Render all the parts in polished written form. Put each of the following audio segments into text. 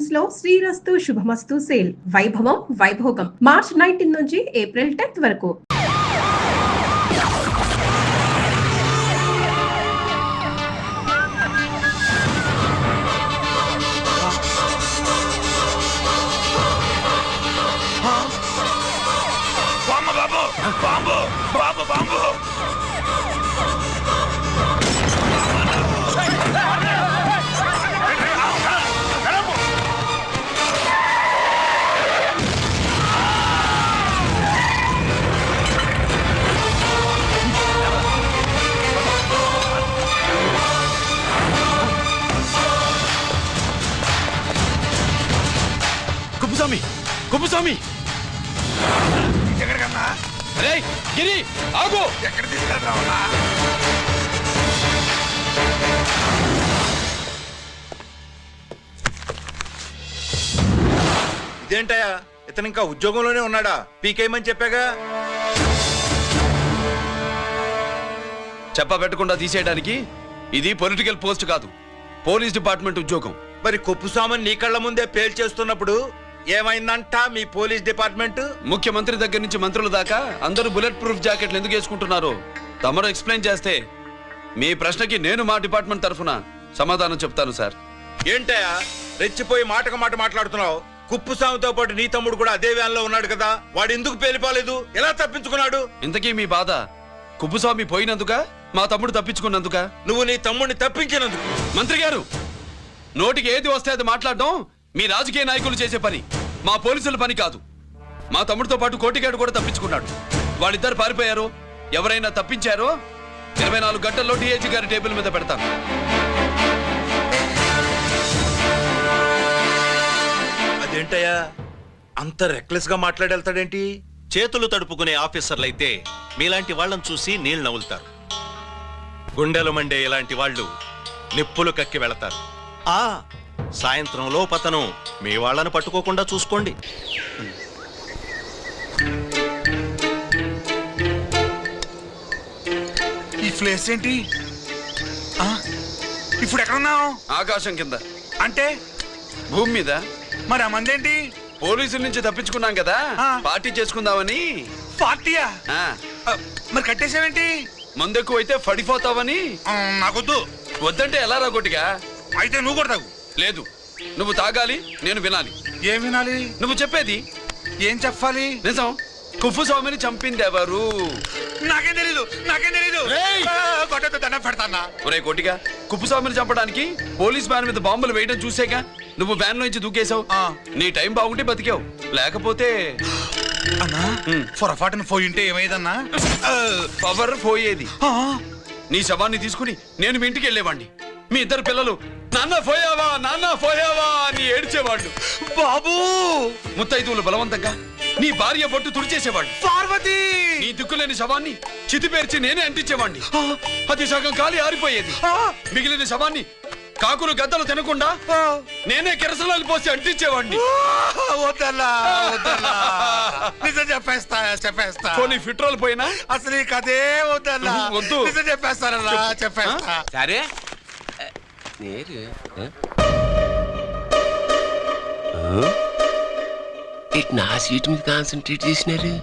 Collections లో శ్రీరస్తు శుభమస్తు sale వైభవం Vaibhogam March 19 నుంచి ఏప్రిల్ 10th వరకు. కుప్పస్వామి ఎక్కడికన్నా? అరే గిరి ఆగు! ఎక్కడ తీసుకెళ్తావన్నా? ఇదేంటయ్యా, ఇతను ఇంకా ఉద్యోగంలోనే ఉన్నాడా? పీకేయమని చెప్పాగా. చెప్ప పెట్టకుండా తీసేయడానికి ఇది పొలిటికల్ పోస్ట్ కాదు, పోలీస్ డిపార్ట్మెంట్ ఉద్యోగం. మరి కుప్పుస్వామిని నీ కళ్ళ ముందే పేల్చేస్తున్నప్పుడు ఏమైందంట మీ పోలీస్ డిపార్ట్మెంట్? ముఖ్యమంత్రి దగ్గర నుంచి మంత్రుల దాకా అందరూ బుల్లెట్ ప్రూఫ్ జాకెట్లు ఎందుకు వేసుకుంటున్నారు తమరు ఎక్స్ప్లెయిన్ చేస్తే మీ ప్రశ్నకి నేను మా డిపార్ట్మెంట్ తరఫున సమాధానం చెప్తాను సార్. ఏంటయ్యా రెచ్చిపోయి మాటకు మాట మాట్లాడుతున్నావు? కుప్పుస్వామితో పాటు నీ తమ్ముడు కూడా అదే వ్యాన్లో ఉన్నాడు కదా, వాడు ఎందుకు పేలిపోలేదు? ఎలా తప్పించుకున్నాడు? ఇంతకీ మీ బాధ కుప్పుస్వామి పోయినందుక, మా తమ్ముడు తప్పించుకున్నందుక? నువ్వు నీ తమ్ముడిని తప్పించినందుకు. మంత్రి గారు, నోటికి ఏది వస్తే అది మాట్లాడడం మీ రాజకీయ నాయకులు చేసే పని, మా పోలీసుల పని కాదు. మా తమ్ముడితో పాటు కోటిగాడు కూడా తప్పించుకున్నాడు. వాళ్ళిద్దరు పారిపోయారు. ఎవరైనా తప్పించారో 24 గంటల్లో డిఐజీ గారి టేబుల్ మీద పెడతాను. అదేంటయ్యా అంత రెక్లెస్ గా మాట్లాడేళ్తాడేంటి? చేతులు తడుపుకునే ఆఫీసర్లైతే మీలాంటి వాళ్ళని చూసి నీళ్ళు నవ్వులుతారు. గుండెలు మండే ఇలాంటి వాళ్ళు నిప్పులు కక్కి వెళతారు. సాయంత్రం లోపతను మీ వాళ్ళను పట్టుకోకుండా చూసుకోండి. ఈ ప్లేస్ ఏంటి? ఇప్పుడు ఎక్కడున్నావు? ఆకాశం కింద. అంటే భూమి మీద. మరి ఆ మందేంటి? పోలీసుల నుంచి తప్పించుకున్నాం కదా, పార్టీ చేసుకుందామని. పార్టీయా? మరి కట్టేసావేంటి? మందెక్కువైతే పడిపోతావని. నాకొద్దు. వద్దంటే ఎలా రాగొట్టిగా? అయితే నువ్వు కూడా తాగు. లేదు, నువ్వు తాగాలి, నేను వినాలి. ఏం వినాలి? నువ్వు చెప్పేది. ఏం చెప్పాలి? నిజం. కుప్పస్వామిని చంపింది ఎవరు? నాకేం తెలీదు, నాకేం తెలీదు. కొట్టతో దండం పెడతానా? ఒరే కోటిగా, కుప్పస్వామిని చంపడానికి పోలీస్ వ్యాన్ మీద బాంబులు వేయడం చూసేగా నువ్వు వ్యాన్ నుంచి దూకేశావు. నీ టైం బాగుంటే బతికావు, లేకపోతే అన్నా పొరపాటున పోయింటే ఏమైందన్నా? పవర్ పోయేది. నీ శవాన్ని తీసుకుని నేను మీ ఇంటికి వెళ్ళేవాడిని. మీ ఇద్దరు పిల్లలు నాన్న పోయావా, నాన్న పోయావా అని ఏడ్చేవాళ్ళు. బాబు ముత్తైదువులు బలవంతంగా నీ భార్య బొట్టు తుడిచేసేవాళ్ళు. పార్వతి నీ దిక్కులేని శవాన్ని చితిపేర్చి నేనే అంటించేవాడిని. అది సగం కాలి ఆరిపోయేది. మిగిలిన శవాన్ని కాకులు గద్దలు తినకుండా నేనే కిరసనాలు పోసి అంటించేవాడిని. నిజం చెప్పేస్తా, చెప్పేస్తా. పోనీ ఫిట్రోల్ పోయినా అసలు ఈ కథే వద్దన్నా. వద్దు. నిజం చెప్పేస్తానన్నా, చెప్పేస్తా. సరే నా సీట్ మీద కాన్సన్ట్రేట్ చేసినారు.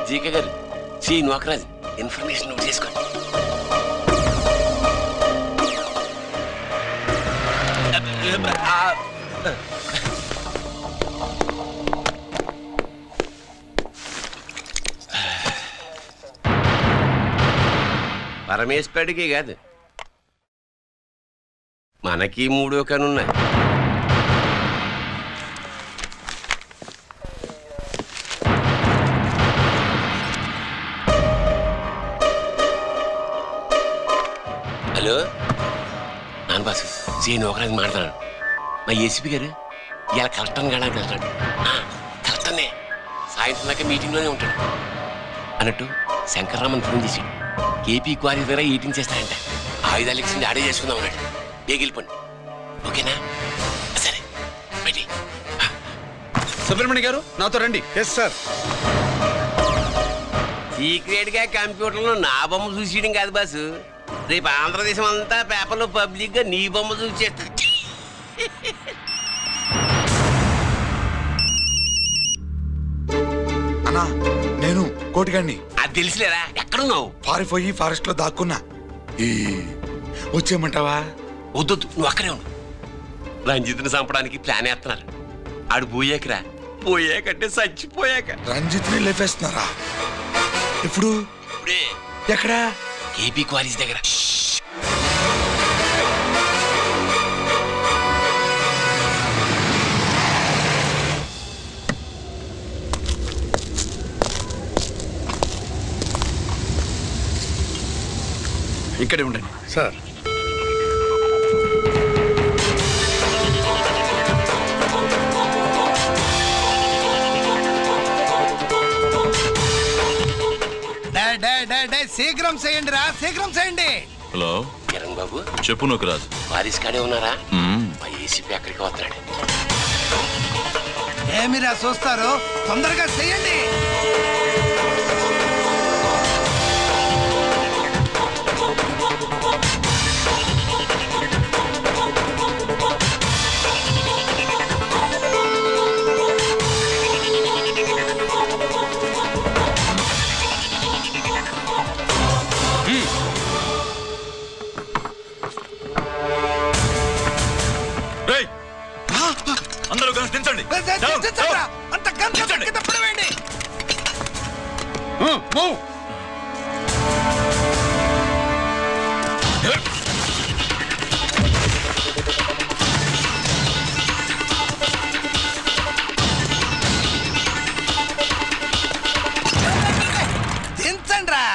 జీకే గారు, శ్రీ నోకరాజ్ ఇన్ఫర్మేషన్ నోట్ చేసుకోండి. పరమేశ్వరుడికి కాదు, మనకి 3 కనున్నాయి. హలో నాన్న బాసు, సీన్ ఒకరాజు మాట్లాడు. మా ఏసీపీ గారు ఇలా కలెక్టర్ని కాడానికి వెళ్తాడు. కలెక్టర్నే సాయంత్రం దాకా మీటింగ్లోనే ఉంటాడు అన్నట్టు. శంకర్రామన్ ఫోన్ చేశాడు. ఏపీ క్వారీ ద్వారా ఈటింగ్ చేస్తాడంట. ఆయుధాలు ఎక్స్చేంజ్ ఆడే చేసుకుందాం అన్నాడు. బేగిలిపోండి. ఓకేనా? సరే బయటి. సుబ్రహ్మణ్య గారు నాతో రండి. Yes sir. సీక్రెట్ గా కంప్యూటర్లో నా బొమ్మ చూసేయడం కాదు బాసు, రేపు ఆంధ్రదేశం అంతా పేపర్లో పబ్లిక్ గా నీ బొమ్మ చూసేస్తా. అన్నా నేను కోటిగాడిని. అది తెలిసిలేరా? ఎక్కడున్నావు? పారిపోయి ఫారెస్ట్ లో దాక్కున్నా. వచ్చేయమంటావా? వద్దొద్దు, నువ్వు అక్కడే ఉండు. రంజిత్ని చంపడానికి ప్లాన్ వేస్తున్నారు. ఆడు పోయాకరా, పోయాకంటే చచ్చిపోయాక. రంజిత్ ని లేపేస్తున్నారా? ఇప్పుడు ఇప్పుడే ఎక్కడా? ఏపీ క్వారీస్ దగ్గర. ఇక్కడే ఉండండి సార్. శీఘ్రం చేయండి రా, శీఘ్రం చేయండి. హలో కిరణ్ బాబు, చెప్పు నూకరాజు. వారిస్ కాడే ఉన్నారా? మా ఏసీపీ అక్కడికి వస్తున్నాడు. ఏమిరా చూస్తారు, తొందరగా చేయండి. అందరూ కలిసి దించండి. అంత గంట కింద పడవేయండి. దించండి రా.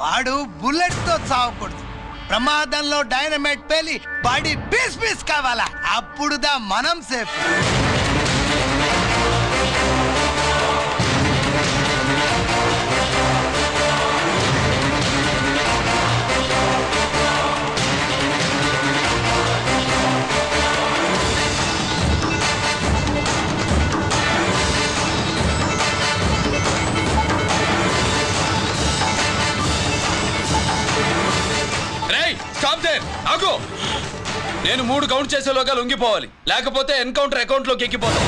వాడు బుల్లెట్ తో చావకూడదు, ప్రమాదంలో డైనమైట్ పేలి బాడీ పీస్ పీస్ కావాలా, అప్పుడుదా మనం సేఫ్. ఆగు. నేను 3 కౌంట్ చేసేలోగా లొంగిపోవాలి, లేకపోతే ఎన్కౌంటర్ అకౌంట్ లోకి ఎక్కిపోతాం.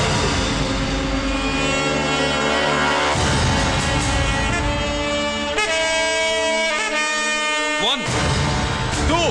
1 2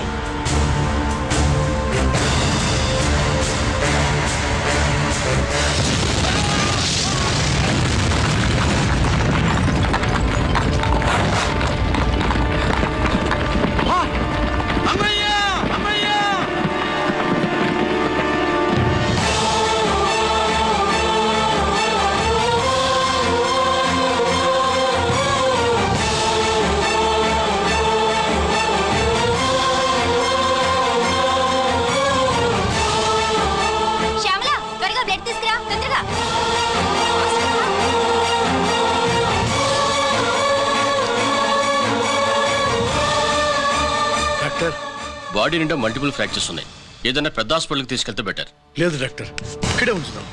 బాడీ నిండా మల్టిపుల్ ఫ్రాక్చర్స్ ఉన్నాయి. ఏదైనా పెద్ద హాస్పిటల్కి తీసుకెళ్తే బెటర్. లేదు డాక్టర్, ఇక్కడే ఉంచుదాం.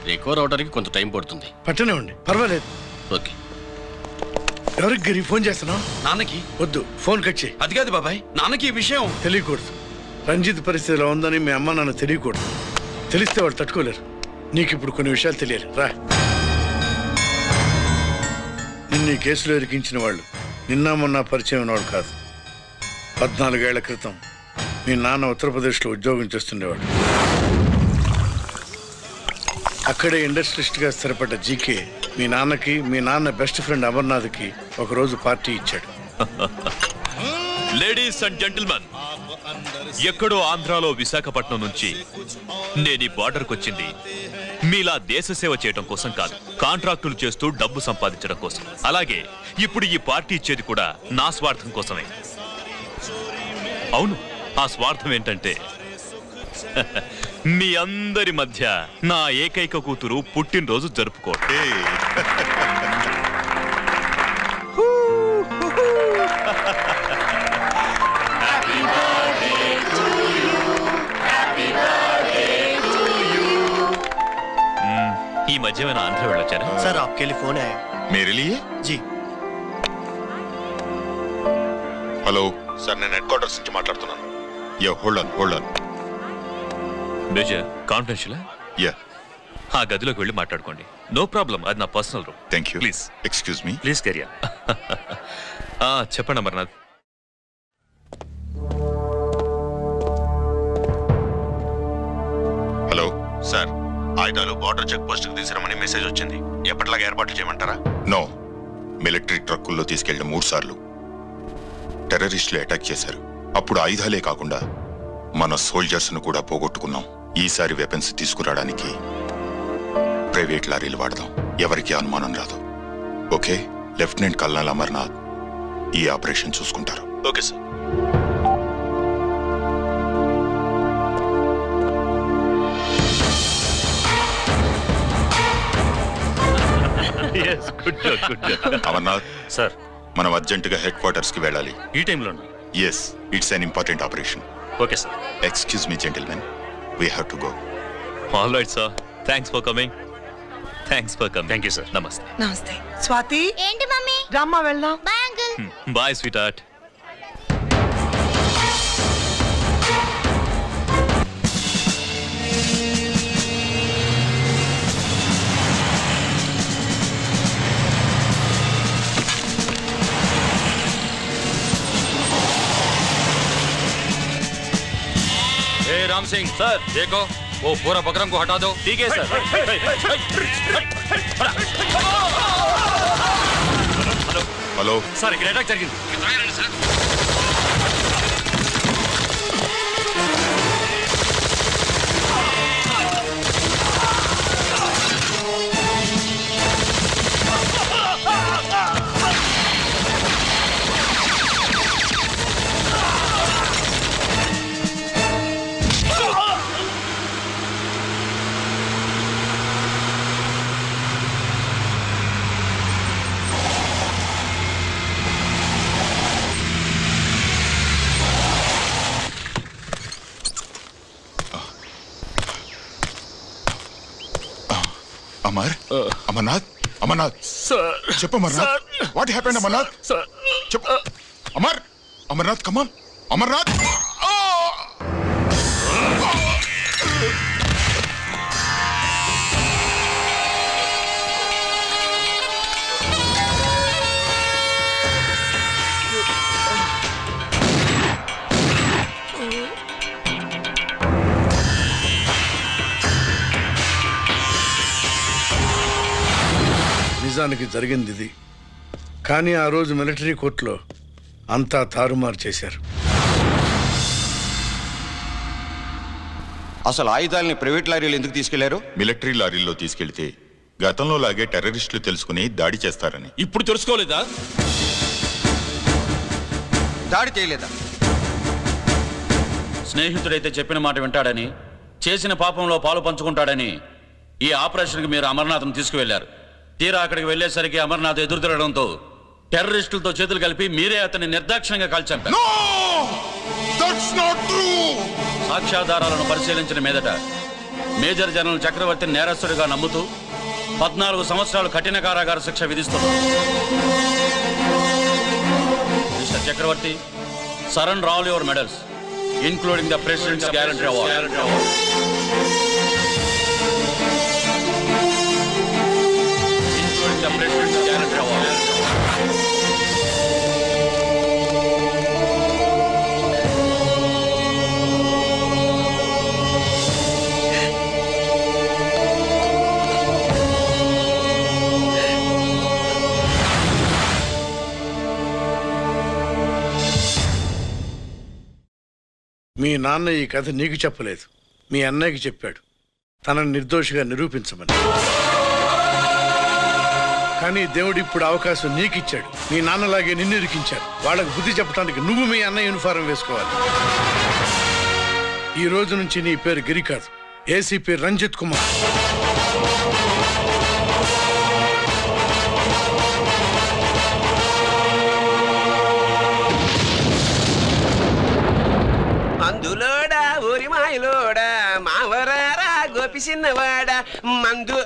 రికవర్ అవడానికి కొంత టైం పడుతుంది. పట్టనే ఉండి పర్వాలేదు. ఓకే. ఎవరికి గిరి ఫోన్ చేస్తున్నావు? నాన్నకి. వద్దు, ఫోన్ కట్ చేయి. అది కాదు బాబాయ్, నాన్నకి ఈ విషయం తెలియకూడదు. రంజిత్ పరిస్థితి ఎలా ఉందని మీ అమ్మ నాన్న తెలియకూడదు. తెలిస్తే వాళ్ళు తట్టుకోలేరు. నీకు ఇప్పుడు కొన్ని విషయాలు తెలియాలి. రా. నిన్ను ఈ కేసులో ఇరికించిన వాళ్ళు నిన్న మొన్న పరిచయం ఉన్నవాడు కాదు. 14 ఏళ్ల క్రితం మీ నాన్న ఉత్తరప్రదేశ్లో ఉద్యోగం చేస్తుండేవాడు. అక్కడే ఇండస్ట్రియలిస్ట్గా స్థిరపడ్డ జీకే మీ నాన్నకి, మీ నాన్న బెస్ట్ ఫ్రెండ్ అమర్నాథ్కి ఒకరోజు పార్టీ ఇచ్చాడు. లేడీస్ అండ్ జెంటిల్మెన్, ఎక్కడో ఆంధ్రాలో విశాఖపట్నం నుంచి నేను ఈ బార్డర్కి వచ్చింది మీలా దేశ సేవ చేయడం కోసం కాదు, కాంట్రాక్టులు చేస్తూ డబ్బు సంపాదించడం కోసం. అలాగే ఇప్పుడు ఈ పార్టీ ఇచ్చేది కూడా నా స్వార్థం కోసమే. అవును, ఆ స్వార్థం ఏంటంటే మీ అందరి మధ్య నా ఏకైక కూతురు పుట్టినరోజు జరుపుకోవడం. Happy birthday to you. Happy birthday ఈ మధ్య ఏమైనా ఆంధ్ర వెళ్ళొచ్చారా? सर आपके लिए फोन आया। मेरे लिए? जी హలో సార్, నేను హెడ్ క్వార్టర్స్ నుంచి మాట్లాడుతున్నాను. Yeah hold on. Major confidential? Yeah, ఆ గదిలోకి వెళ్ళి మాట్లాడుకోండి. నో ప్రాబ్లం, అది నా personal room. Thank you. Please excuse me. Please కెరియా. చెప్పండి అమర్నాథ్. హలో సార్, ఆయుధాలు బార్డర్ చెక్ పోస్ట్ కి తీసుకురమని మెసేజ్ వచ్చింది. ఎప్పటిలాగా ఏర్పాట్లు చేయమంటారా? నో, మిలిటరీ ట్రక్కుల్లో తీసుకెళ్లిన 3 సార్లు టెర్రరిస్టులు అటాక్ చేశారు. అప్పుడు ఆయుధాలే కాకుండా మన సోల్జర్స్ ను కూడా పోగొట్టుకున్నాం. ఈసారి వెపన్స్ తీసుకురావడానికి ప్రైవేట్ లారీలు వాడదాం. ఎవరికి అనుమానం రాదు. ఓకే, లెఫ్టినెంట్ కల్నల్ అమర్నాథ్ ఈ ఆపరేషన్ చూసుకుంటారు. Okay sir. అమర్నాథ్ సార్, మనం అర్జెంటుగా హెడ్ క్వార్టర్స్ కి వెళ్ళాలి. ఈ టైంలో? Yes, it's an important operation. Okay sir. Excuse me gentlemen, we have to go. All right sir, thanks for coming. Thank you sir. నమస్తే. నమస్తే. స్వాతి, ఏంటి మమ్మీ? రామ్మా వెళ్దాం. Bye uncle. Bye sweetheart. Ram Singh sir, देखो वो पूरा बकरम को हटा दो. ठीक है सर. హలో సార్, ఇక్కడ అటాక్ జరిగింది. అమర్నాథ్ చెప్పు. Amarnath, what happened? అమర్నాథ్ చెప్పు. అమర్నాథ్ కమాన్. అమర్నాథ్, నిజానికి జరిగింది ఇది. కానీ ఆ రోజు మిలిటరీ కోర్టులో అంతా తారుమారు చేశారు. అసలు ఆయుధాలని ప్రైవేట్ లారీలు ఎందుకు తీసుకెళ్లారు? మిలిటరీ లారీల్లో తీసుకెళ్తే గతంలో లాగే టెర్రరిస్టులు తెలుసుకుని దాడి చేస్తారని. ఇప్పుడు తెలుసుకోలేదా? దాడి చేయలేదా? స్నేహితుడైతే చెప్పిన మాట వింటాడని, చేసిన పాపంలో పాలు పంచుకుంటాడని ఈ ఆపరేషన్కి మీరు అమర్నాథ్ను తీసుకువెళ్లారు. తీరా అక్కడికి వెళ్లేసరికి అమర్నాథ్ ఎదురు తిరగడంతో టెర్రరిస్టులతో చేతులు కలిపి మీరే అతన్ని నిర్దాక్షిణ్యంగా కాల్చంపారు. సాక్ష్యాధారాలను పరిశీలించిన మీదట మేజర్ జనరల్ చక్రవర్తిని నేరస్తుడిగా నమ్ముతూ 14 సంవత్సరాలు కఠిన కారాగార శిక్ష విధిస్తున్నారు. Mister Chakravarthy, surrender all your medals, including the President's Guarantee Award. Including the President's Guarantee Award. మీ నాన్న ఈ కథ నీకు చెప్పలేదు, మీ అన్నయ్యకి చెప్పాడు, తనని నిర్దోషిగా నిరూపించమని. కానీ దేవుడు ఇప్పుడు అవకాశం నీకిచ్చాడు. మీ నాన్నలాగే నిన్ను ఇరికించాడు. వాళ్ళకు బుద్ధి చెప్పడానికి నువ్వు మీ అన్న యూనిఫారం వేసుకోవాలి. ఈ రోజు నుంచి నీ పేరు గిరి కాదు, ఏసీపీ రంజిత్ కుమార్. మందులోడా ఊరి మాయలోడా మావరారా గోపి చిన్నవాడా మందు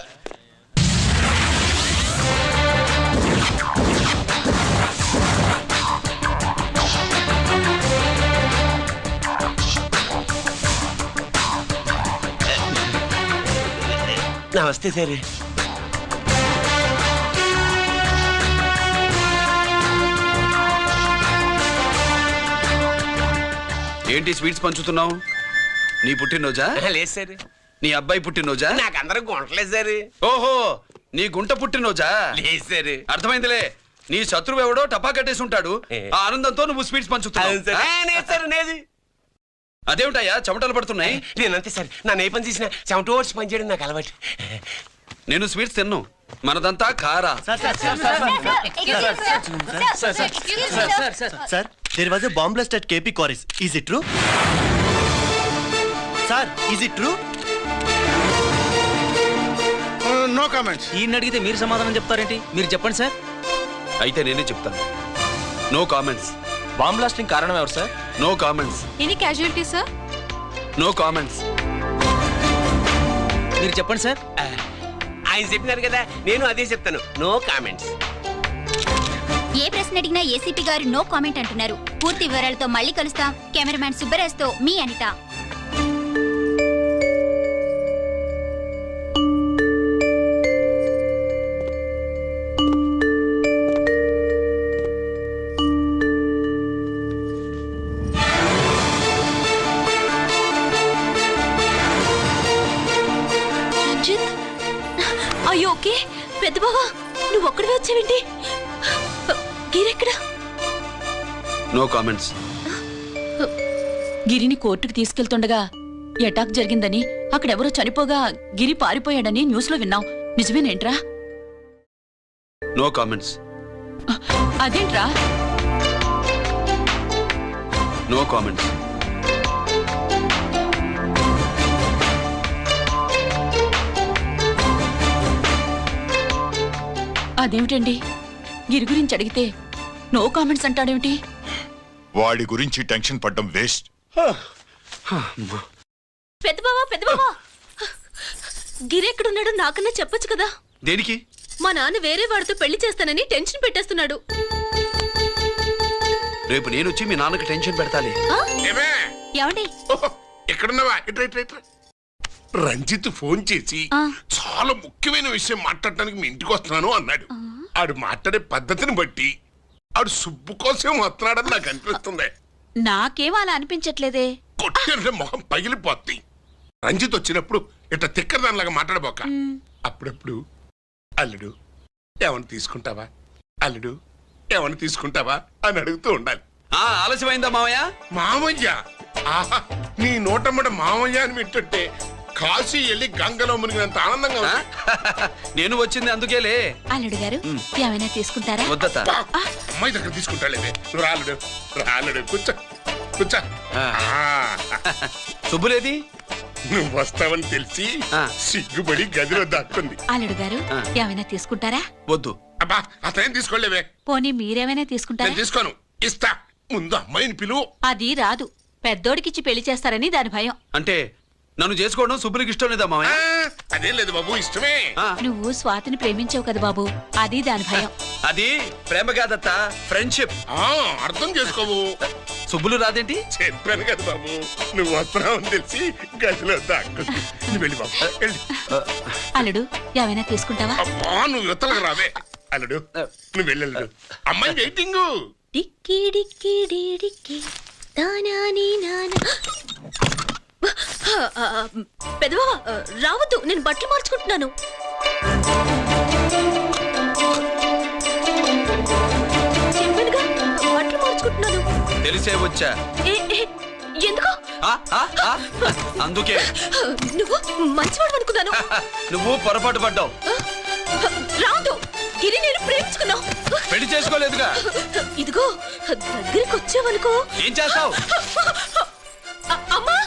నమస్తే సార్. ఏంటి స్వీట్స్ పంచుతున్నావు? నీ పుట్టినరోజా? లేదు సార్. నీ అబ్బాయి పుట్టినరోజా? నాకు అందరూ గుంటలేదు సార్. ఓహో, నీ గుంట పుట్టినరోజా? లేదు సార్. అర్థమైందిలే. నీ శత్రువు ఎవడో టపా కట్టేసి ఉంటాడు. ఆ ఆనందంతో నువ్వు స్వీట్స్ పంచుతున్నావు. అదేమిటయ్యా చెమటలు పడుతున్నాయి? నేనంతే సార్. నా ఏ పని చేసినా చెమట ఓడ్చి పని చేయడం నాకు అలవాటు. నేను స్వీట్స్ తిన్ను. మనదంతా కారా. Sir, there was a bomb blast at KP Quarries. Is it true? Sir, is it true? No comments. ఈయన అడిగితే మీరు సమాధానం చెప్తారేంటి? మీరు చెప్పండి సార్. అయితే నేనే చెప్తాను. No comments. బాంబ్ బ్లాస్టింగ్ కారణం ఎవరు sir? No comments. Any casualty sir? No comments. మీరు చెప్పండి సార్. ఆయన చెప్పినారు కదా, నేను అదే చెప్తాను. No comments. ఏ ప్రశ్న అడిగినా ఏసీపీ గారు నో కామెంట్ అంటున్నారు. పూర్తి వివరాలతో మళ్ళీ కలుస్తాం. కెమెరామ్యాన్ సుబ్బరాజ్తో మీ అనిత. రంజిత్, అయ్యో ఓకే. పెద్ద బావా, నువ్వు ఒక్కడివే వచ్చావేంటి? గిరెక్కడా? No comments. గిరిని కోర్టుకు తీసుకెళ్తుండగా అటాక్ జరిగిందని, అక్కడెవరో చనిపోగా గిరి పారిపోయాడని న్యూస్ లో విన్నాం. నిజమేనేంట్రా? No comments. అదేంట్రా? No comments. అదేమిటండి, గిరి గురించి అడిగితే నో కామెంట్స్ అంటాడేమిటి? వాడి గురించి టెన్షన్ పడ్డం వేస్ట్. పెద్ద బావా, గిరి ఎక్కడున్నాడో నాకన్నా చెప్పొచ్చు కదా. దేనికి? మా నాన్న వేరే వాడితో పెళ్లి చేస్తానని టెన్షన్ పెట్టేస్తున్నాడు. రేపు నేను వచ్చి మీ నాన్నకి టెన్షన్ పెడతాలి. ఏమండి? ఎక్కడున్నావా? రంజిత్ ఫోన్ చేసి చాలా ముఖ్యమైన విషయం మాట్లాడటానికి మీ ఇంటికి వస్తున్నాను అన్నాడు. ఆడు మాట్లాడే పద్ధతిని బట్టి ఆడు సుబ్బు కోసం వస్తున్నాడని నాకు అనిపిస్తుంది. నాకేం అలా అనిపించట్లేదే. కొట్టిన మొహం పగిలిపోద్ది. రంజిత్ వచ్చినప్పుడు ఇట్లా తిక్కదానిలాగా మాట్లాడబోక. అప్పుడప్పుడు అల్లుడు ఏమని తీసుకుంటావా, అల్లుడు ఏమని తీసుకుంటావా అని అడుగుతూ ఉండాలి. ఆలస్యమైందా మామయ్య? మామయ్య? ఆహా, నీ నోటమ్మడ మామయ్య అని వింటుంటే కాశీ వెళ్ళి గంగలో మునిగినంత ఆనందంగా ఉంది. నేను వచ్చింది అందుకేలే. అల్లుడు గారు ఏమైనా తీసుకుంటారా? వద్దత. అమ్మాయి దగ్గర తీసుకుంటాలేవే. నువ్వు రాలుడు రాలుడు, కూర్చో కూర్చో. శుభ్రేది? నువ్వు వస్తావని తెలిసి సిగ్గుపడి గదిలో దాక్కుంది. అల్లుడు గారు ఏమైనా తీసుకుంటారా? వద్దు. అబ్బా, అతనేం తీసుకోలేవే. పోనీ మీరేమైనా తీసుకుంటారా? నేను తీసుకోను, ఇస్తా. ముందు అమ్మాయిని పిలువు. అది రాదు. పెద్దోడికిచ్చి పెళ్లి చేస్తారని దాని భయం. అంటే నన్ను చేసుకోవడం శుభ్రికి ఇష్టం లేదా మామయ్య? అదేం లేదు బాబు, ఇష్టమే. నువ్వు స్వాతిని ప్రేమించావు కదా బాబు, అది దాని భయం. అది ప్రేమ కాదత్త, ఫ్రెండ్షిప్. అర్థం చేసుకోవు. సుబ్బులు రాదేంటి? చెప్పాను కదా బాబు, నువ్వు వస్తున్నావు అని తెలిసి గదిలో దాక్కుంది. నువ్వు వెళ్ళి బాబు వెళ్ళి. అల్లుడు ఏమైనా తీసుకుంటావా? అబ్బా, నువ్వు యువతలకు రావే. అల్లుడు నువ్వు వెళ్ళడు. అమ్మాయి వెయిటింగ్. డిక్కి డిక్కి డిక్కి దానాని నానా. పెద్దవా రావద్దు, నేను బట్టలు మార్చుకుంటున్నాను. చెప్పానుగా, బట్టలు మార్చుకుంటున్నాను. తెలిసే వచ్చా. ఎందుకు? అందుకే. నువ్వు మంచివాడు అనుకున్నాను. నువ్వు పొరపాటు పడ్డావు. రావద్దు, గిరి నేను ప్రేమించుకున్నావు. పెళ్లి చేసుకోలేదుగా. ఇదిగో దగ్గరికి వచ్చావనుకో. ఏం చేస్తావు? అమ్మా,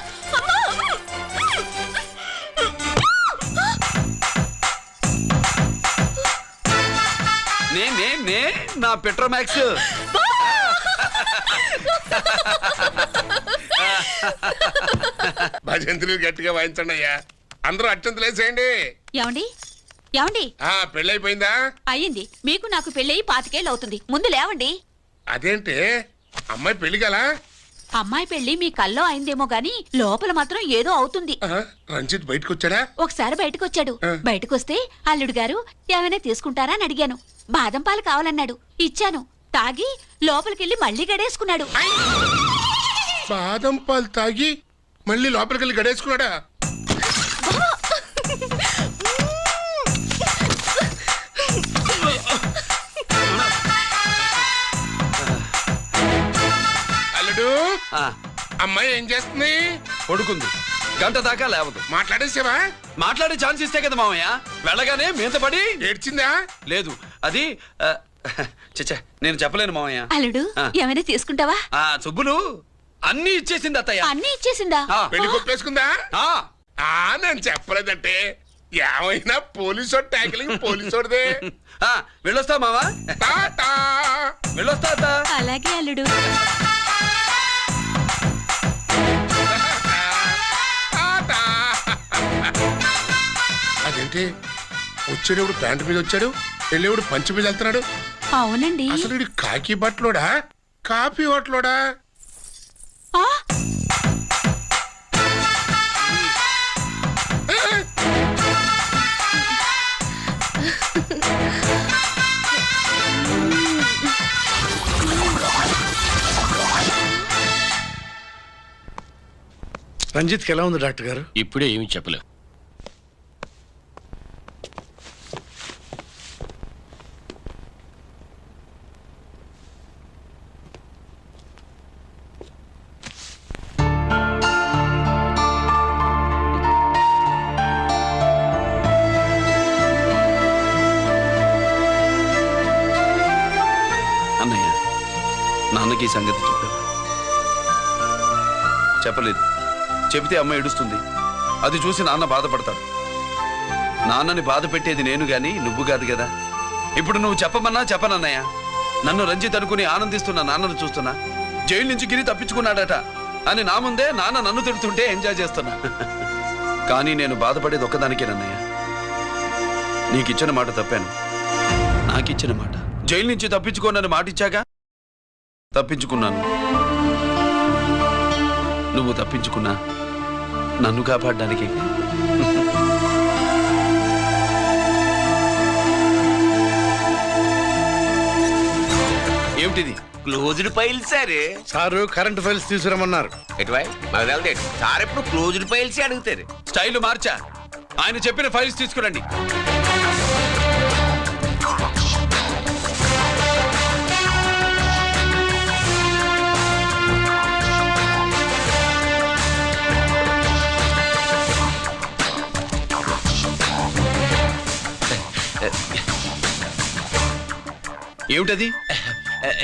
నే నా పెట్రోమాక్స్. భజంత్రులు గట్టిగా వాయించండి అయ్యా. అందరూ అత్యంతలు వేసేయండి. ఏమండి ఏమండి? పెళ్ళైపోయిందా? అయ్యింది. మీకు నాకు పెళ్ళయి 25 ఏళ్ళు అవుతుంది. ముందు లేవండి. అదేంటి అమ్మాయి పెళ్లి గల? అమ్మాయి పెళ్లి మీ కల్లో అయిందేమో గాని లోపల మాత్రం ఏదో అవుతుంది. రంజిత్ బయటకు వచ్చాడా? ఒకసారి బయటకొచ్చాడు. బయటకొస్తే అల్లుడు గారు ఏమైనా తీసుకుంటారా అని అడిగాను. బాదం పాలు కావాలన్నాడు. ఇచ్చాను. తాగి లోపలికెళ్ళి మళ్ళీ గడేసుకున్నాడు. బాదం పాలు తాగి మళ్ళీ లోపలికెళ్ళి గడేసుకున్నాడా? అల్లుడు, అమ్మాయి ఏం చేస్తుంది? పడుకుంది. గంట దాకా లేవదు. మాట్లాడేసావా? మాట్లాడే ఛాన్స్ ఇస్తే కదా మామయ్య. వెళ్ళగానే మీద పడి ఏడ్చిందా? లేదు, అది చచ్చా నేను చెప్పలేను మామయ్య. అల్లుడు ఏమైనా తీసుకుంటావా? సుబ్బులు అన్ని ఇచ్చేసింది అత్తయ్య. అన్ని ఇచ్చేసిందా? పెళ్లి కొప్పేసుకుందా? నేను చెప్పలేదంటే ఏమైనా పోలీసు ట్యాకిలింగ్ పోలీసోడిదే. వెళ్ళొస్తా మావా. వెళ్ళొస్తా. అలాగే అల్లుడు. అదేంటి వచ్చేటప్పుడు ప్యాంటు మీద వచ్చాడు, వెళ్ళేవాడు పంచి మీద వెళ్తున్నాడు? అవునండి. అసలు ఇది కాకి బట్టలోడా కాఫీ హోటలోడా? రంజిత్కి ఎలా ఉంది డాక్టర్ గారు? ఇప్పుడే ఏమీ చెప్పలేదు. అన్నయ్య, నాన్నకి ఈ సంగతి చెప్పావా? చెప్పలేదు. చెబితే అమ్మ ఏడుస్తుంది. అది చూసి నాన్న బాధపడతాడు. నాన్నని బాధ పెట్టేది నేను గాని నువ్వు కాదు కదా. ఇప్పుడు నువ్వు చెప్పమన్నా చెప్పనన్నయ్య. నన్ను రంజిత్ అనుకుని ఆనందిస్తున్న నాన్నను చూస్తున్నా. జైలు నుంచి గిరి తప్పించుకున్నాడట అని నా ముందే నాన్న నన్ను తిడుతుంటే ఎంజాయ్ చేస్తున్నా. కానీ నేను బాధపడేది ఒక్కదానికేనన్నయ్య. నీకిచ్చిన మాట తప్పాను. నాకిచ్చిన మాట. జైలు నుంచి తప్పించుకోనని మాటిచ్చాగా తప్పించుకున్నాను. నువ్వు తప్పించుకున్నా నన్ను కాపాడడానికి. ఏమిటిది? Closed files sir. Sir current files తీసుకురమ్మన్నారు. సార్ ఎప్పుడు క్లోజ్డ్ ఫైల్స్ అడుగుతారు. స్టైల్ మార్చా. ఆయన చెప్పిన ఫైల్స్ తీసుకురండి. ఏమిటది?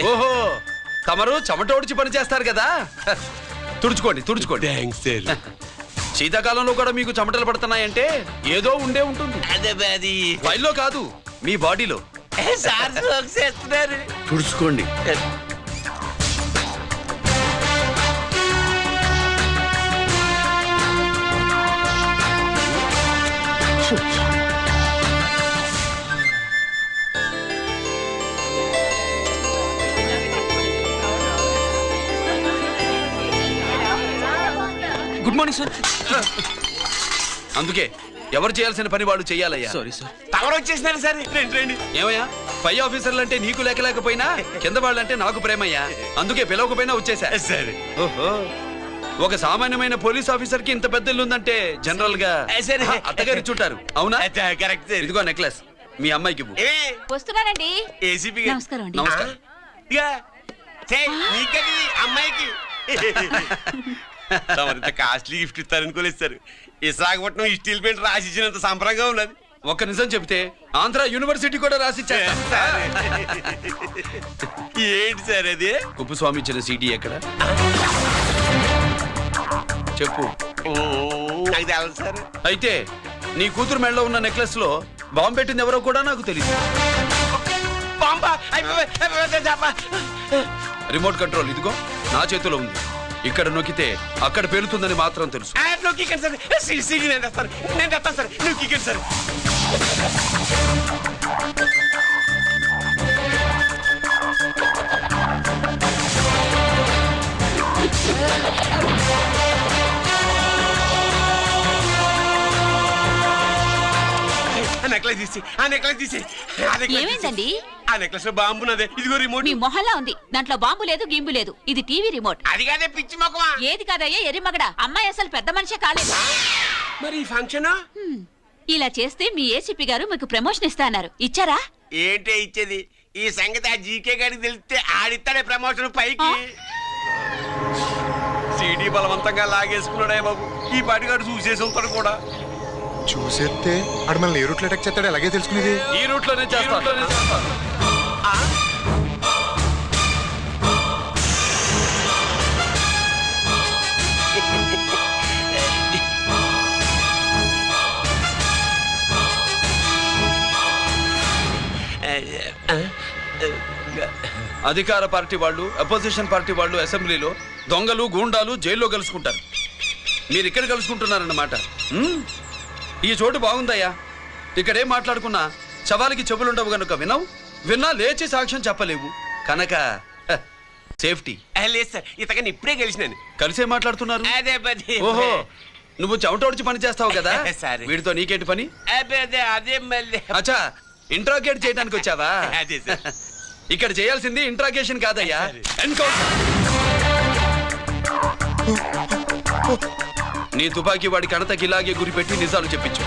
ఓహో, తమరు చెమటోడ్చి పని చేస్తారు కదా. తుడుచుకోండి. శీతాకాలంలో కూడా మీకు చెమటలు పడుతున్నాయంటే ఏదో ఉండే ఉంటుంది. ఫైల్లో కాదు, మీ బాడీలో. తుడుచుకోండి. Good morning sir. అందుకే ఎవరు చేయాల్సిన పని వాళ్ళు చెయ్యాలయ్యా. Sorry sir. తమరు వచ్చేసినారు సార్. రండి. ఏమయ్యా, పై ఆఫీసర్లు అంటే నీకు లేకపోయినా కింద వాళ్ళంటే నాకు ప్రేమయ్యా. అందుకే పిలవకపోయినా వచ్చేసా. సరే. ఓహో, ఒక సామాన్యమైన పోలీస్ ఆఫీసర్ కి ఇంత పెద్ద ఇల్లు ఉందంటే జనరల్ గా అత్తగారి చుట్టారు. అవునా? కరెక్ట్. ఇదిగో నెక్లెస్ మీ అమ్మాయికి. వస్తున్నానండి. ఏసీపీ నమస్కారం అండి. నమస్కారం. అమ్మాయికి కాస్ట్లీ గిఫ్ట్ ఇస్తారనుకోలేదు సార్. విశాఖపట్నం స్టీల్ పెయింట్ రాసి ఇచ్చినంత సంబరంగా ఉన్నది. ఒక్క నిజం చెప్తే ఆంధ్ర యూనివర్సిటీ కూడా రాసిచ్చా. ఏంటి సార్ అది? కుప్పస్వామి ఇచ్చిన సీడీ ఎక్కడ చెప్పు. నాకు తెలదు సార్. అయితే నీ కూతురు మెడలో ఉన్న నెక్లెస్ లో బాంబు పెట్టింది ఎవరో కూడా నాకు తెలియదు. రిమోట్ కంట్రోల్ ఇదిగో నా చేతిలో ఉంది. ఇక్కడ నొక్కితే అక్కడ పేలుతుందని మాత్రం తెలుసు. నెక్లెస్ తీసి ఆ నెక్లెస్ తీసి ఏమైందండి? ఆ నెక్లెస్ లో బాంబు ఉన్నదే. ఇదిగో రిమోట్. మీ మొహల్లా ఉంది. దాంట్లో బాంబు లేదు, గింబు లేదు. ఇది టీవీ రిమోట్. అది కాదే పిచ్చి మొక్కమా. ఏది కాదయ్యా ఎర్రిమగడ. అమ్మాయి అసలు పెద్ద మనిషే కాలేదు. మరి ఈ ఫంక్షన్ ఇలా చేస్తే మీ ఏసీపీ గారు మీకు ప్రమోషన్ ఇస్తా అన్నారు. ఇచ్చారా? ఏంటే ఇచ్చేది? ఈ సంగతి ఆ జీకే గారికి తెలిస్తే ఆడిస్తాడే ప్రమోషన్ పైకి. సీడీ బలవంతంగా లాగేసుకున్నాడే బాబు. ఈ పాటిగాడు చూసేసి ఉంటాడు కూడా. చూసేస్తే ఆడు మనల్ని ఏ రూట్లో అటాక్ చేస్తాడు అలాగే తెలుసుకునేది. ఈ రూట్ లోనే చేస్తాను. అధికార పార్టీ వాళ్ళు, అపోజిషన్ పార్టీ వాళ్ళు అసెంబ్లీలో, దొంగలు గూండాలు జైల్లో కలుసుకుంటారు. మీరు ఇక్కడ కలుసుకుంటున్నారన్నమాట. ఈ చోటు బాగుందయ్యా. ఇక్కడేం మాట్లాడుకున్నా శవాలకి చెవులుండవు గనుక విన్నా లేచి సాక్ష్యం చెప్పలేవు కనుక సేఫ్టీ. లేదు సార్, ఇతగాని ఇప్పుడే కలిసినాను. కలిసే మాట్లాడుతున్నారు. అదే పది. ఓహో, నువ్వు చెమటోడ్చి పని చేస్తావు కదా. సరే. వీడితో నీకేంటి పని? అదే మళ్ళీ. అచ్చా, ఇంట్రాగేట్ చేయడానికి వచ్చావా? అదే సార్. ఇక్కడ చేయాల్సింది ఇంట్రాగేషన్ కాదయ్యా, ఎన్కౌంటర్. నీ తుపాకీ వాడి కణతకి ఇలాగే గురిపెట్టి నిజాలు చెప్పించు.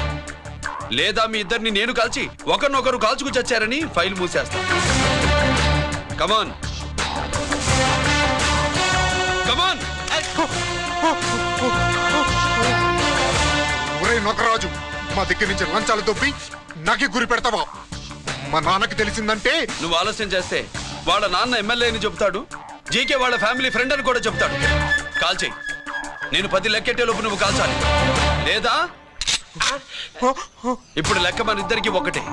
లేదా మీ ఇద్దరిని నేను కాల్చి ఒకరినొకరు కాల్చుకు చచ్చారని ఫైల్ మూసేస్తా. కమాన్ కమాన్. ఒరే నొకరాజు, మా దగ్గర నుంచి లంచాలు దొబ్బి నాకే గురి పెడతావా? మా నాన్నకి తెలిసిందంటే నువ్వు ఆలస్యం చేస్తే వాళ్ళ నాన్న ఎమ్మెల్యే అని చెప్తాడు, జీకే వాళ్ళ ఫ్యామిలీ ఫ్రెండ్ అని కూడా చెప్తాడు. కాల్ చేయి. నేను 10 లెక్కెట్టే లోపు నువ్వు కాల్చాలి. లేదా ఇప్పుడు లెక్క మన ఇద్దరికి ఒకటే.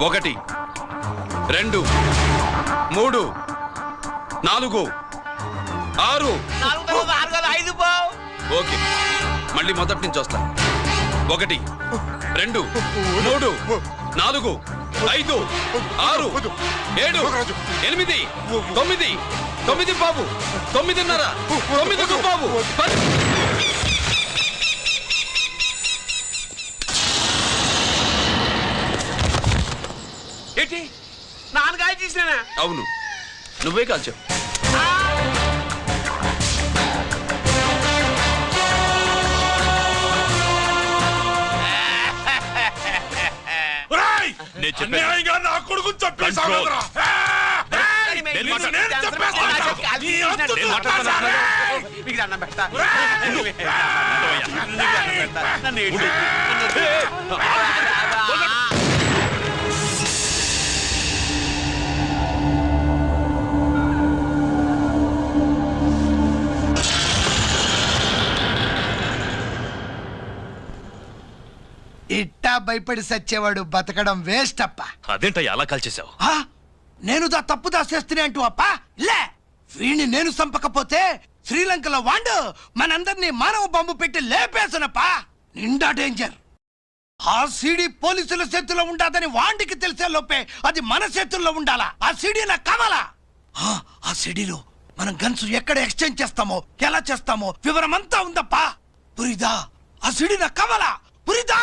1 2 3 4 6. ఓకే, మళ్ళీ మొదటి నుంచి వస్తా. 1 2 3 4 5 6 7 8 9 9 బాబు 9:30 9 బాబు 10. ఏంటి నాన్నగాయ తీసినా? అవును, నువ్వే కాల్చావు. అన్యాయంగా నా కొడుకు చంపేశావు కదరా. ఇట్టా భయపడి సచ్చేవాడు బతకడం వేస్ట్ అప్ప. అదేంటయ్యా అలా కాల్చేశావు? నేను తప్పు దాసేస్తున్నా అంటూ అప్ప లే. వీణ్ణి నేను చంపకపోతే శ్రీలంకలో వాండు మనందరినీ మానవ బాంబు పెట్టి లేపేసనప్ప. నిండా డేంజర్. ఆ సీడీ పోలీసుల చేతుల్లో ఉండాదని వాండికి తెలిసే లోపే అది మన చేతుల్లో ఉండాలా. ఆ సీడీ నాకు కావాలా. ఆ సీడీలో మనం గన్స్ ఎక్కడ ఎక్స్చేంజ్ చేస్తామో, ఎలా చేస్తామో వివరమంతా ఉందప్పా. పురిదా, ఆ సీడీ నాకు కావాలా. పురిదా.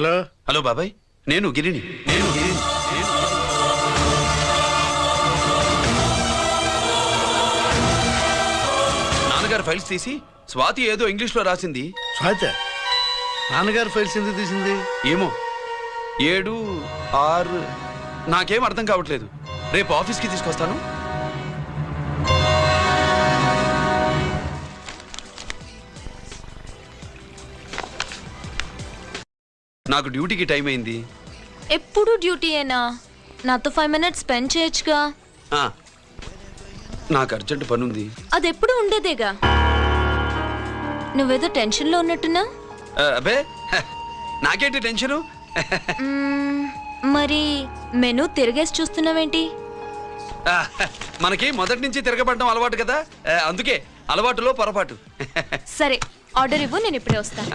హలో హలో బాబాయ్, నేను గిరిని. నాన్నగారు ఫైల్స్ తీసి స్వాతి ఏదో ఇంగ్లీష్ లో రాసింది. స్వాతి నాన్నగారు ఫైల్స్ ఎందుకు తీసింది? ఏమో 7, 6 నాకేం అర్థం కావట్లేదు. రేపు ఆఫీస్కి తీసుకొస్తాను. నాకు డ్యూటీకి టైం అయింది. ఎప్పుడు డ్యూటీయేనా? నాతో 5 మినిట్స్ స్పెండ్ చేయొచ్చుగా. నాకు అర్జెంట్ పని ఉంది. అది ఎప్పుడు ఉండేదేగా. నువ్వేదో టెన్షన్లో ఉన్నట్టున్నా? అబ్బే నాకేంటి టెన్షను? మరి మెనూ తిరిగేసి చూస్తున్నావేంటి? మనకి మొదటి నుంచి తిరగబడడం అలవాటు కదా, అందుకే అలవాటులో పొరపాటు. సరే ఆర్డర్ ఇవ్వు, నేను ఇప్పుడే వస్తాను.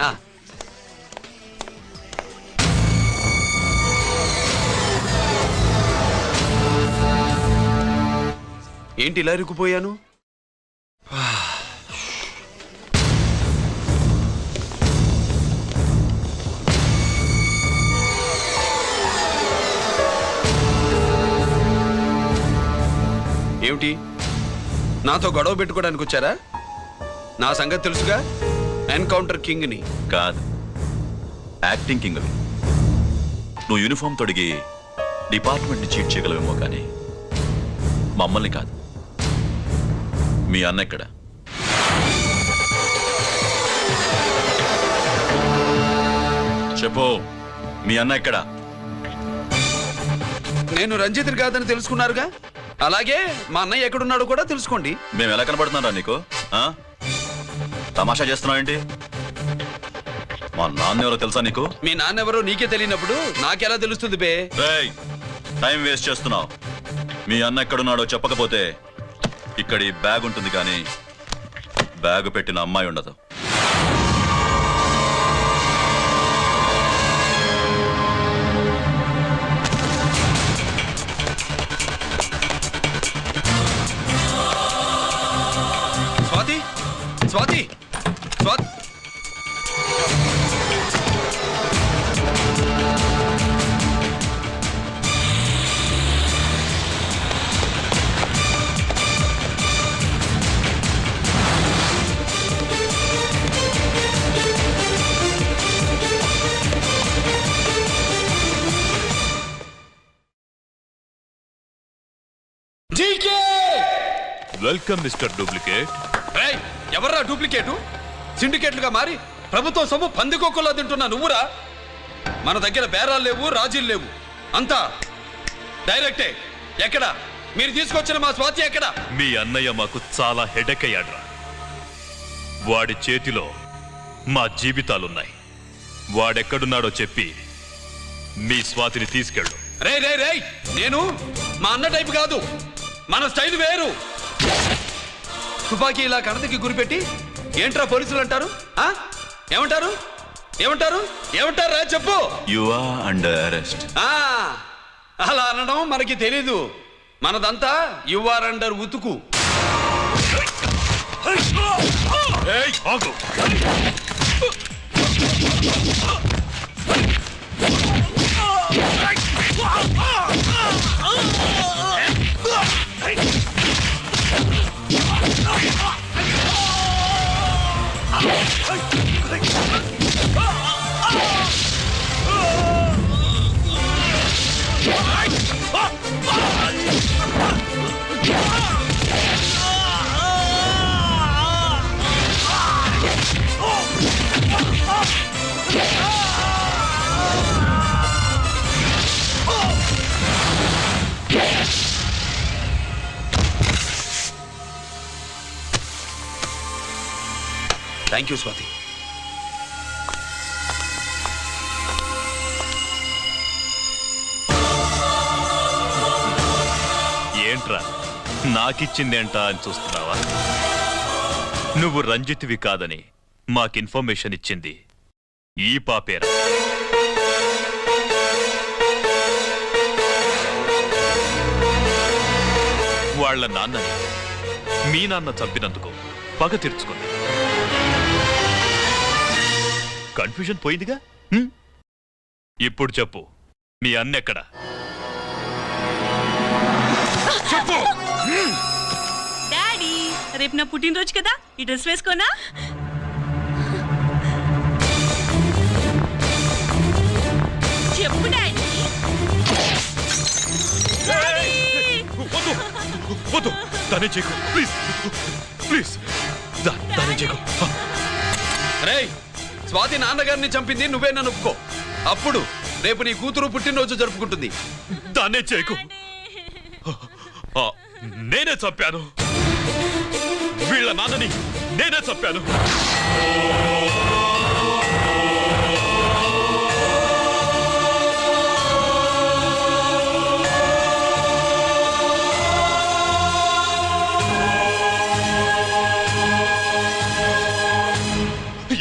ఏంటి ఇలా ఇరుక్కుపోయాను? ఏమిటి, నాతో గొడవ పెట్టుకోవడానికి వచ్చారా? నా సంగతి తెలుసుగా, ఎన్కౌంటర్ కింగ్ని. కాదు, యాక్టింగ్ కింగ్. నువ్వు యూనిఫామ్ తొడిగి డిపార్ట్మెంట్ని చీట్ చేయగలవేమో కానీ మమ్మల్ని కాదు. మీ అన్న ఎక్కడ? చెప్పు, మీ అన్న ఎక్కడ? నేను రంజిత్ని కాదని తెలుసుకున్నారుగా, అలాగే మా అన్నయ్య ఎక్కడున్నాడో కూడా తెలుసుకోండి. మేము ఎలా కనబడుతున్నారా నీకు? తమాషా చేస్తున్నావు ఏంటి? మా నాన్న ఎవరో తెలుసా నీకు? మీ నాన్న ఎవరో నీకే తెలియనప్పుడు నాకెలా తెలుస్తుంది బే? టైం వేస్ట్ చేస్తున్నావు. మీ అన్న ఎక్కడున్నాడో చెప్పకపోతే ఇక్కడ ఈ బ్యాగ్ ఉంటుంది కానీ బ్యాగ్ పెట్టిన అమ్మాయి ఉండదు. Swathi, Swathi, Swathi. Welcome mister duplicate. ఎవర్రా డూప్లికేటు? సిండికేట్లుగా మారి ప్రభుత్వం సొమ్ము పందికొక్కులా తింటున్నా నువ్వురా? మన దగ్గర బేరాలు లేవు, రాజీలు లేవు, అంతా డైరెక్టే. ఎక్కడ మీరు తీసుకొచ్చిన మా స్వాతి ఎక్కడ? మీ అన్నయ్య మాకు చాలా హెడెక్ అయ్యాడ్రా. వాడి చేతిలో మా జీవితాలున్నాయి. వాడెక్కడున్నాడో చెప్పి మీ స్వాతిని తీసుకెళ్ళు. రే రే రే, నేను మా అన్న టైపు కాదు, మన స్టైల్ వేరు. తుపాకీ ఇలా కణతకి గురిపెట్టి ఏంట్రా పోలీసులు అంటారు? ఏమంటారు? ఏమంటారు? ఏమంటారా చెప్పు. You are under arrest. అలా అనడం మనకి తెలీదు. మనదంతా యు ఆర్ అండర్ ఉతుకు. Thank you Swathi. ఏంట్రా నాకిచ్చిందేంటా అని చూస్తున్నావా? నువ్వు రంజిత్వి కాదని మాకు ఇన్ఫర్మేషన్ ఇచ్చింది ఈ పాపేరా. వాళ్ళ నాన్నని మీ నాన్న చంపినందుకు పగ తీర్చుకుంది. కన్ఫ్యూజన్ పోయిందిగా. ఇప్పుడు చెప్పు, మీ అన్నెక్కడ? డాడీ, రేపు నా పుట్టినరోజు కదా, ఈ డ్రెస్ వేసుకోనా? చెప్పు డాడీ. వద్దు, దానే చేయకు, ప్లీజ్ ప్లీజ్, దానే చేయకు. రేయ్, స్వాతి నాన్నగారిని చంపింది నువ్వేనని ఒప్పుకో. అప్పుడు రేపు నీ కూతురు పుట్టినరోజు జరుపుకుంటుంది. దాన్నే చేయకు. నేనే చంపాను, వీళ్ళ నాన్నని నేనే చంపాను.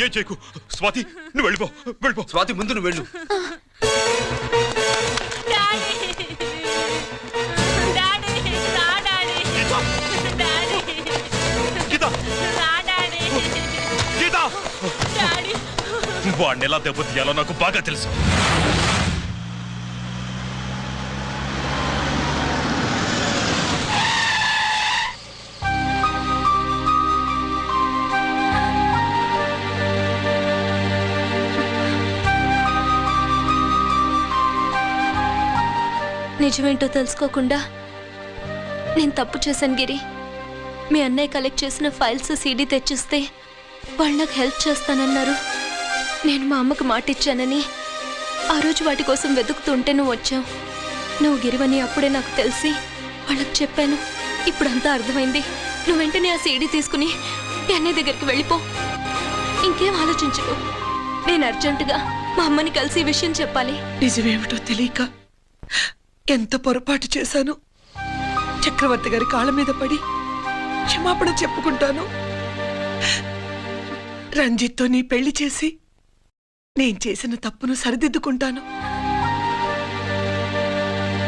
ఏ చేయకు. స్వాతి, నువ్వు వెళ్ళిపో, వెళ్ళిపో. స్వాతి, ముందు నువ్వు వెళ్ళు. వాడిని ఎలా దెబ్బతీయాలో నాకు బాగా తెలుసు. నిజమేంటో తెలుసుకోకుండా నేను తప్పు చేశాను గిరి. మీ అన్నయ్య కలెక్ట్ చేసిన ఫైల్స్ సీడీ తెచ్చిస్తే వాళ్ళు నాకు హెల్ప్ చేస్తానన్నారు. నేను మా అమ్మకు మాట ఇచ్చానని ఆ రోజు వాటి కోసం వెతుకుతుంటే నువ్వు వచ్చావు. నువ్వు గిరివని అప్పుడే నాకు తెలిసి వాళ్ళకి చెప్పాను. ఇప్పుడంతా అర్థమైంది. నువ్వు వెంటనే ఆ సీడీ తీసుకుని మీ అన్నయ్య దగ్గరికి వెళ్ళిపో. ఇంకేం ఆలోచించకు. నేను అర్జెంటుగా మా అమ్మని కలిసి ఈ విషయం చెప్పాలి. నిజమేమిటో తెలియక ఎంత పొరపాటు చేశాను. చక్రవర్తి గారి కాళ్ళ మీద పడి క్షమాపణ చెప్పుకుంటాను. రంజిత్తో నీ పెళ్లి చేసి నేను చేసిన తప్పును సరిదిద్దుకుంటాను.